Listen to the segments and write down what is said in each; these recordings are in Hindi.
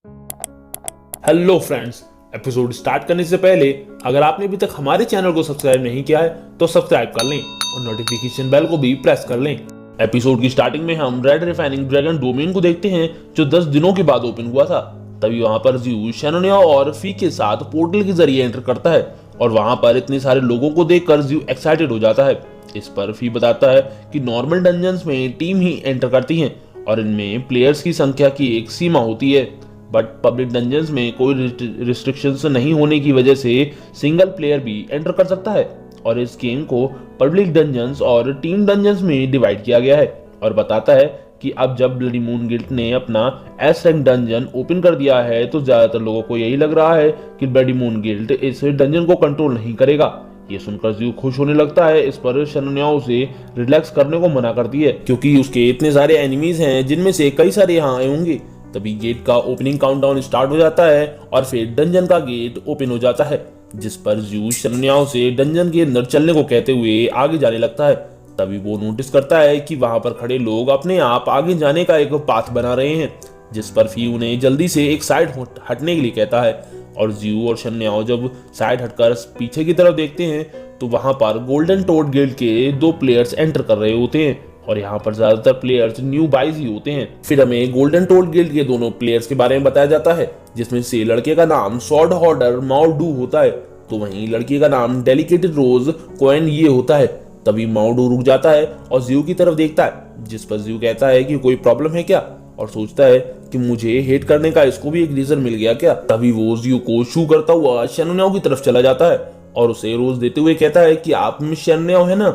हेलो फ्रेंड्स, एपिसोड स्टार्ट करने से पहले अगर आपने अभी तक हमारे चैनल को सब्सक्राइब नहीं किया है तो सब्सक्राइब कर लें और नोटिफिकेशन बेल को भी प्रेस कर लें। एपिसोड की स्टार्टिंग में हम रेड रिफाइनिंग ड्रैगन डोमेन को देखते हैं जो 10 दिनों के बाद ओपन हुआ था। तभी वहां पर ज्यू शैनोनिया और फी के साथ पोर्टल के जरिए एंटर करता है और वहां पर इतने सारे लोगों को देखकर ज्यू एक्साइटेड हो जाता है। इस पर फी बताता है कि नॉर्मल डंजन्स में टीम ही एंटर करती हैं और इनमें प्लेयर्स की संख्या की एक सीमा होती है, बट पब्लिक डंजन्स में कोई रिस्ट्रिक्शंस नहीं होने की वजह से सिंगल प्लेयर भी एंटर कर सकता है। और इस गेम को पब्लिक डंजन्स और टीम डंजन्स में डिवाइड किया गया है और बताता है कि अब जब ब्लडी मून गिल्ड ने अपना एस रैंक डंजन ओपन कर दिया है तो ज्यादातर लोगों को यही लग रहा है कि ब्लडी मून गिल्ड इस डंजन को कंट्रोल नहीं करेगा। ये सुनकर ज्यू खुश होने लगता है। इस पर शैनोनिया उसे रिलैक्स करने को मना करती है क्योंकि उसके इतने सारे एनिमीज हैं जिनमें से कई सारे यहाँ आए होंगे। तभी गेट का ओपनिंग काउंटडाउन स्टार्ट हो जाता है और फिर डंजन का गेट ओपन हो जाता है, जिस पर ज्यू शैनोनिया से डंजन के अंदर चलने को कहते हुए आगे जाने लगता है। तभी वो नोटिस करता है कि वहां पर खड़े लोग अपने आप आगे जाने का एक पाथ बना रहे हैं, जिस पर फी उन्हें जल्दी से एक साइड हटने के लिए कहता है। और ज्यू और शैनोनिया जब साइड हटकर पीछे की तरफ देखते हैं तो वहां पर गोल्डन टोड गिल्ड के 2 प्लेयर्स एंटर कर रहे होते हैं और यहाँ पर ज्यादातर प्लेयर्स न्यू बाइज ही होते हैं। फिर हमें गोल्डन टोड गिल्ड के दोनों प्लेयर्स के बारे में बताया जाता है, जिसमें से लड़के का नाम स्वॉर्ड होल्डर माओडू होता है तो वहीं लड़की का नाम डेलिकेटेड रोज कोएन ये होता है। तभी माओडू रुक जाता है और ज्यू की तरफ देखता है, जिस पर ज्यू कहता है कि कोई प्रॉब्लम है क्या, और सोचता है कि मुझे हेट करने का इसको भी एक रीजन मिल गया क्या। तभी वो ज्यू को शू करता हुआ शैनोनिया की तरफ चला जाता है और उसे रोज देते हुए कहता है कि आप मिस शैनोनिया है ना,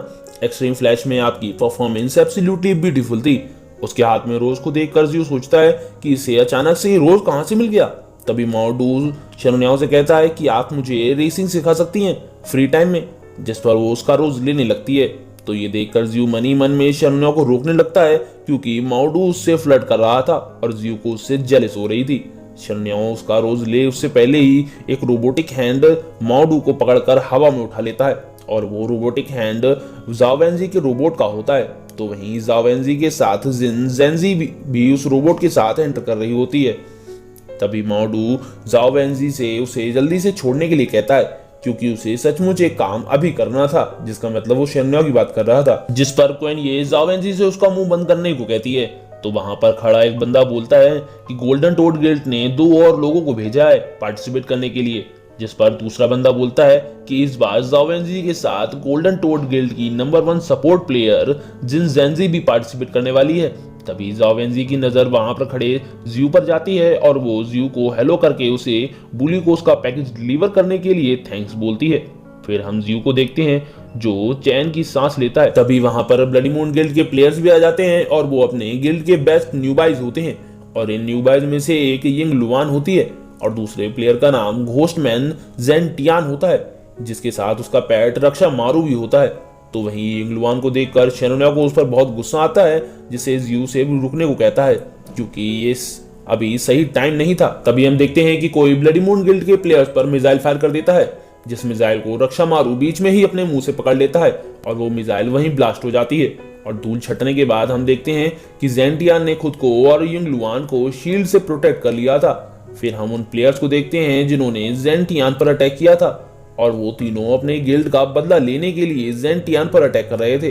एक्सट्रीम फ्लैश में आपकी परफॉर्मेंस एब्सोल्युटली ब्यूटीफुल थी। उसके हाथ में रोज को देखकर ज्यू सोचता है कि इसे अचानक से रोज कहां से मिल गया। तभी माओडू शैनोनिया से कहता है कि आप मुझे रेसिंग सिखा सकती हैं फ्री टाइम में, जिस पर वो उसका रोज लेने लगती है। तो ये देखकर ज्यू मनी मन में शैनोनिया को रोकने लगता है क्योंकि माओडू उससे फ्लर्ट कर रहा था और ज्यू को उससे जेलस हो रही थी। शैनोनिया उसका रोज ले उससे पहले ही एक रोबोटिक हैंड माओडू को पकड़कर हवा में उठा लेता है और वो रोबोटिक हैंड ज़ाओ वेंजी के रोबोट का होता है। तो वहीं ज़ाओ वेंजी के साथ जेंजी भी उस रोबोट के साथ एंटर कर रही होती है। तभी माओडू ज़ाओ वेंजी से उसे जल्दी से छोड़ने के लिए कहता है क्योंकि उसे सचमुच एक काम अभी करना था, जिसका मतलब वो शैनोनिया की बात कर रहा था। जिस पर कोएन ये ज़ाओ वेंजी से उसका मुंह बंद करने को कहती है। तो वहां पर खड़ा एक बंदा बोलता है कि गोल्डन टोड गिल्ड ने 2 और लोगों को भेजा है पार्टिसिपेट करने के लिए, जिस पर दूसरा बंदा बोलता है कि इस बार ज़ाओ वेंजी के साथ गोल्डन टोड गिल्ड की नंबर 1 सपोर्ट प्लेयर जिन जेंजी भी पार्टिसिपेट करने वाली है। तभी ज़ाओ वेंजी की नजर वहां पर खड़े ज्यू पर जाती है और वो ज्यू को हेलो करके उसे बुली को उसका पैकेज डिलीवर करने के लिए थैंक्स बोलती है। फिर हम ज्यू को देखते हैं जो चैन की सांस लेता है। तभी वहां पर ब्लडी मून गिल्ड के प्लेयर्स भी आ जाते हैं और वो अपने गिल्ड के बेस्ट न्यू बाइज होते हैं और इन न्यू बाइज में से एक यिंग लुआन होती है और दूसरे प्लेयर का नाम घोस्टमैन जेन टियान होता है, जिसके साथ उसका पेट रक्षा मारू भी होता है। तो वहीं यिंग लुआन को देखकर शैनोनिया को उस पर बहुत गुस्सा आता है, जिसे ज्यू से रुकने को कहता है क्योंकि ये अभी सही टाइम नहीं था। तभी हम देखते हैं कि कोई ब्लडी मून गिल्ड के प्लेयर्स पर मिसाइल फायर कर देता है, जिस मिसाइल को रक्षा मारू बीच में ही अपने मुंह से पकड़ लेता है और वो मिसाइल वहीं ब्लास्ट हो जाती है। और धूल छटने के बाद हम देखते हैं कि जेन टियान ने खुद को और यिंग लुआन को शील्ड से प्रोटेक्ट कर लिया था। फिर हम उन प्लेयर्स को देखते हैं जिन्होंने जेन टियान पर अटैक किया था और वो तीनों अपने गिल्ड का बदला लेने के लिए जेन टियान पर अटैक कर रहे थे।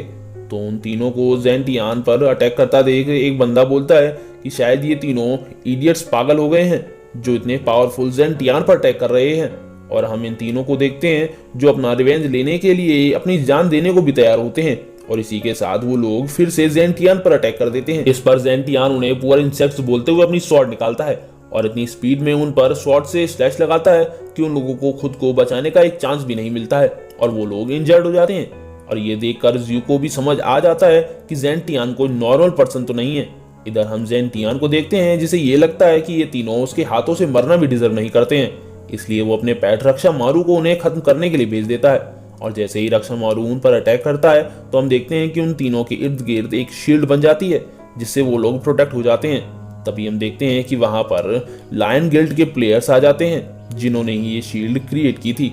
तो उन तीनों को जेन टियान पर अटैक करता देख एक बंदा बोलता है कि शायद ये तीनों इडियट्स पागल हो गए हैं जो इतने पावरफुल जेन टियान पर अटैक कर रहे हैं। और हम इन तीनों को देखते हैं जो अपना रिवेंज लेने के लिए अपनी जान देने को भी तैयार होते हैं और इसी के साथ वो लोग फिर से जेन टियान पर अटैक कर देते हैं। इस पर जेन टियान उन्हें पुअर इंसेक्ट्स बोलते हुए अपनी स्वॉर्ड निकालता है और इतनी स्पीड में उन पर स्वॉर्ड से स्लैश लगाता है कि उन लोगों को खुद को बचाने का एक चांस भी नहीं मिलता है और वो लोग इंजर्ड हो जाते हैं। और ये देखकर ज्यू को भी समझ आ जाता है कि जेन टियान कोई नॉर्मल पर्सन तो नहीं है। इधर हम जेन टियान को देखते हैं जिसे ये लगता है कि ये तीनों उसके हाथों से मरना भी डिजर्व नहीं करते हैं, इसलिए वो अपने पैट रक्षा मारू को उन्हें खत्म करने के लिए भेज देता है। और जैसे ही रक्षा मारू उन पर अटैक करता है तो हम देखते हैं कि उन तीनों के इर्द गिर्द एक शील्ड बन जाती है जिससे वो लोग प्रोटेक्ट हो जाते हैं। तभी हम देखते हैं कि वहां पर लायन गिल्ड के प्लेयर्स आ जाते हैं जिन्होंने ये शील्ड क्रिएट की थी।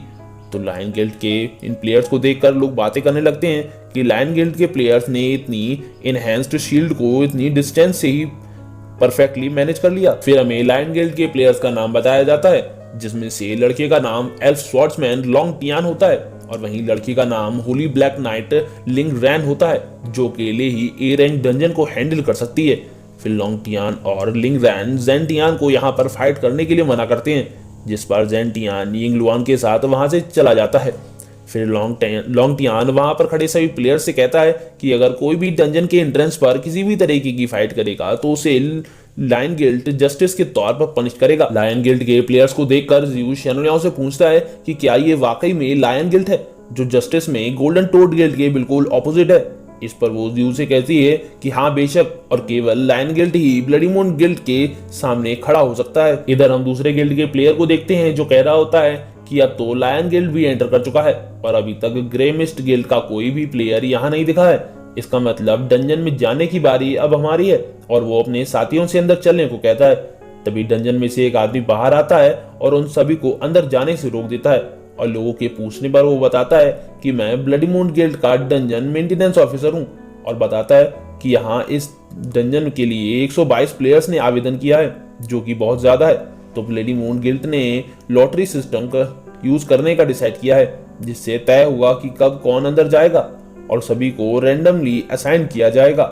तो लायन गिल्ड के इन प्लेयर्स को देखकर लोग बातें करने लगते हैं कि लायन गिल्ड के प्लेयर्स ने इतनी इनहैंस्ड शील्ड को इतनी डिस्टेंस से ही परफेक्टली मैनेज कर लिया। फिर हमें लायन गिल्ड के प्लेयर्स का नाम बताया जाता है, जिसमें से लड़के का नाम एल्फ स्वॉर्ड्समैन लॉन्ग टियान होता है और वहीं लड़की का नाम होली ब्लैक नाइट लिंग रैन होता है, जो अकेले ही ए रैंक डंजन को हैंडल कर सकती है। फिर लॉन्ग टियान और लिंग रैन जेन टियान को यहाँ पर फाइट करने के लिए मना करते हैं, जिस पर जेन टियान यिंग लुआन के साथ वहां से चला जाता है। फिर लॉन्ग टियान वहां पर खड़े सभी प्लेयर से कहता है कि अगर कोई भी डंजन के एंट्रेंस पर किसी भी तरीके की फाइट करेगा तो उसे लायन गिल्ड जस्टिस के तौर पर पनिश करेगा। लायन गिल्ड के प्लेयर्स को देखकर जियू शेनोलियाओ से पूछता है कि क्या ये वाकई में लायन गिल्ड है, जो जस्टिस में गोल्डन टोड गिल्ड के बिल्कुल ऑपोजिट है। इस पर वो जियू से कहती है कि हाँ बेशक, और केवल लायन गिल्ड ही ब्लडी मून गिल्ड के सामने खड़ा हो सकता है। इधर हम दूसरे गिल्ड के प्लेयर को देखते हैं जो कह रहा होता है कि अब तो लायन गिल्ड भी एंटर कर चुका है और अभी तक ग्रे मिस्ट गिल्ड का कोई भी प्लेयर यहाँ नहीं दिखा है। इसका मतलब डंजन में जाने की बारी अब हमारी है, और वो अपने साथियों से अंदर चलने को कहता है। तभी डंजन में से एक आदमी बाहर आता है और उन सभी को अंदर जाने से रोक देता है, और लोगों के पूछने पर वो बताता है कि मैं ब्लडी मून गिल्ड का डंजन मेंटेनेंस ऑफिसर हूँ, और बताता है कि यहाँ इस डंजन के लिए 122 प्लेयर्स ने आवेदन किया है, जो कि बहुत ज्यादा है। तो ब्लडी मून गिल्ड ने लॉटरी सिस्टम का यूज करने का डिसाइड किया है, जिससे तय हुआ कि कब कौन अंदर जाएगा, और सभी को रैंडमली असाइन किया जाएगा।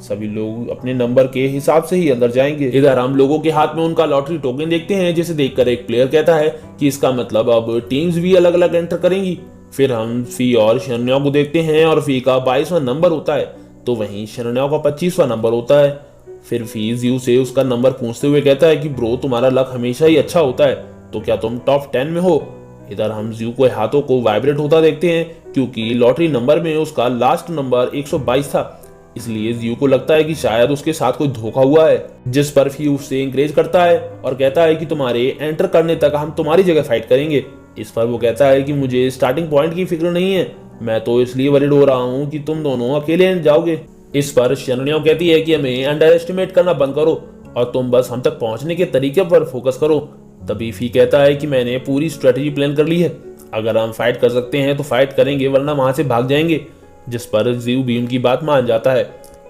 सभी लोग अपने नंबर के हिसाब से ही अंदर जाएंगे। इधर हम लोगों के हाथ में उनका लॉटरी टोकन देखते हैं, जिसे देखकर एक प्लेयर कहता है कि इसका मतलब अब टीम्स भी अलग अलग एंटर करेंगी। फिर हम फी और शरण्या को देखते हैं, और फी का 22वां नंबर होता है, तो वहीं शरण्या का 25वां नंबर होता है। फिर फी जियू से उसका नंबर पूछते हुए कहता है कि ब्रो, तुम्हारा लक हमेशा ही अच्छा होता है, तो क्या तुम टॉप 10 में हो। इधर हम जियू के हाथों को वाइब्रेट होता देखते हैं, क्योंकि लॉटरी नंबर में उसका लास्ट नंबर 122 था। इसलिए जियू को लगता है कि शायद उसके साथ कोई धोखा हुआ है, जिस पर फी उससे इंकरेज करता है और कहता है कि तुम्हारे एंटर करने तक हम तुम्हारी जगह फाइट करेंगे। इस पर वो कहता है कि मुझे स्टार्टिंग पॉइंट की फिक्र नहीं है, मैं तो इसलिए वरीड हो रहा हूँ कि तुम दोनों अकेले जाओगे। इस पर शरण्या कहती है कि हमें अंडर एस्टिमेट करना बंद करो और तुम बस हम तक पहुंचने के तरीके पर फोकस करो। तभी फी कहता है कि मैंने पूरी स्ट्रेटेजी प्लान कर ली है, अगर हम फाइट कर सकते हैं तो फाइट करेंगे, वरना वहां से भाग जाएंगे। जिस पर जियू भी उनकी बात मान जाता है।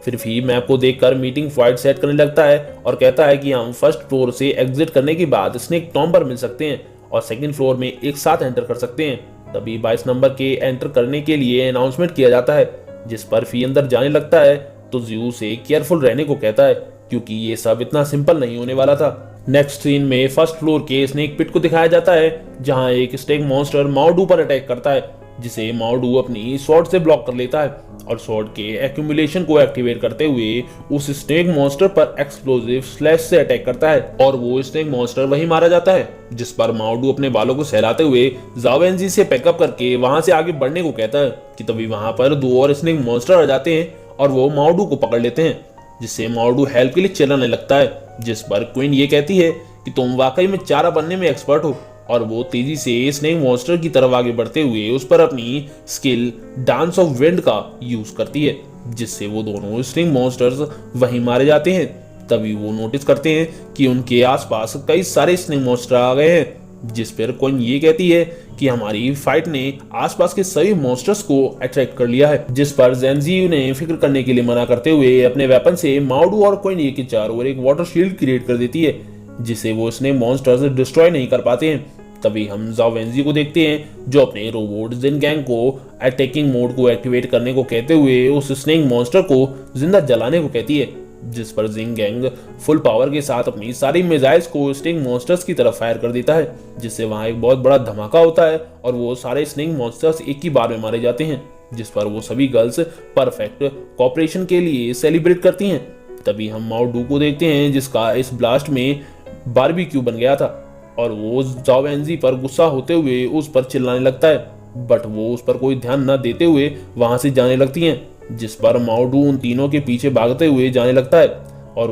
फिर फी मैप को देखकर मीटिंग पॉइंट सेट करने लगता है और कहता है कि हम फर्स्ट फ्लोर से एग्जिट करने के बाद स्नेक टॉम पर मिल सकते हैं और सेकंड फ्लोर में एक साथ एंटर कर सकते हैं। तभी 22 नंबर के एंटर करने के लिए अनाउंसमेंट किया जाता है, जिस पर फी अंदर जाने लगता है तो जियू से केयरफुल रहने को कहता है, क्योंकि ये सब इतना सिंपल नहीं होने वाला था। नेक्स्ट सीन में फर्स्ट फ्लोर के स्नेक पिट को दिखाया जाता है, जहां एक स्नेक मॉन्स्टर माओडू पर अटैक करता है, जिसे माओडू अपनी स्वॉर्ड से ब्लॉक कर लेता है और स्वॉर्ड के एक्यूमुलेशन को एक्टिवेट करते हुए उस स्नेक मॉन्स्टर पर एक्सप्लोसिव स्लैश से अटैक करता है और वो स्नेक मॉन्स्टर वहीं मारा जाता है। जिस पर माओडू अपने बालों को सहलाते हुए जाओ वेंजी से पैकअप करके वहां से आगे बढ़ने को कहता है कि तभी वहां पर 2 और स्नेक मॉन्स्टर आ जाते हैं और वो माओडू को पकड़ लेते हैं, जिससे माओडू हेल्प के लिए चिल्लाने लगता है। जिस पर क्वीन ये कहती है कि तुम वाकई में चारा बनने में एक्सपर्ट हो, और वो तेजी से स्नेक मॉन्स्टर की तरफ आगे बढ़ते हुए उस पर अपनी स्किल डांस ऑफ विंड का यूज करती है, जिससे वो दोनों स्नेक मॉन्स्टर्स वहीं मारे जाते हैं। तभी वो नोटिस करते हैं कि उनके आसपास कई सारे स्नेक मॉन्स्टर आ गए हैं, जिस पर क्वीन ये कहती है कि हमारी फाइट ने आसपास के सभी मॉन्स्टर्स को अट्रैक्ट कर लिया है। जिस पर ज़ेनजी ने फिक्र करने के लिए मना करते हुए अपने वेपन से माओडू और क्वीन ये के चारों ओर एक वाटर शील्ड क्रिएट कर देती है, जिसे वो स्नेक मॉन्स्टर्स डिस्ट्रॉय नहीं कर पाते हैं। तभी हम जाओ वेंजी को देखते हैं, जो अपने रोबोट जिन गैंग को अटैकिंग मोड को एक्टिवेट करने को कहते हुए उस स्नेक मॉन्स्टर को जिंदा जलाने को कहती है, जिस पर जिंग गैंग फुल पावर के साथ अपनी सारी मिसाइल्स को स्नेक मॉन्स्टर्स की तरफ फायर कर देता है, जिससे वहां एक बहुत बड़ा धमाका होता है और वो सारे स्नेक मॉन्स्टर्स एक ही बार में मारे जाते हैं, जिस पर वो सभी गर्ल्स परफेक्ट कॉपरेशन के लिए सेलिब्रेट करती हैं। तभी हम माओडू को देखते हैं, जिसका इस ब्लास्ट में बारबेक्यू बन गया था और वो जाओ वेंजी पर गुस्सा होते हुए उस पर चिल्लाने लगता है, बट वो उस पर कोई ध्यान न देते हुए वहां से जाने लगती हैं, जिस पर माओडू उन तीनों के पीछे भागते हुए जाने लगता है और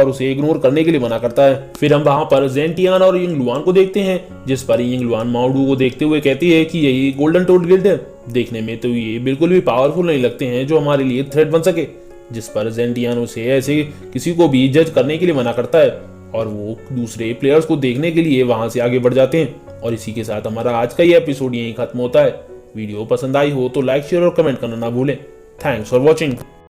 उसे इग्नोर करने के लिए मना करता है। फिर हम वहां पर जेन टियान और यिंग लुआन को देखते हैं, जिस पर यिंग लुआन माओडू को देखते हुए कहती है कि यही गोल्डन टोड गिल्ड है, देखने में तो ये बिल्कुल भी पावरफुल नहीं लगते हैं जो हमारे लिए थ्रेट बन सके। जिस पर जेन टियान उसे ऐसे किसी को भी जज करने के लिए मना करता है और वो दूसरे प्लेयर्स को देखने के लिए वहां से आगे बढ़ जाते हैं। और इसी के साथ हमारा आज का ये एपिसोड यहीं खत्म होता है। वीडियो पसंद आई हो तो लाइक शेयर और कमेंट करना ना भूलें। Thanks for watching.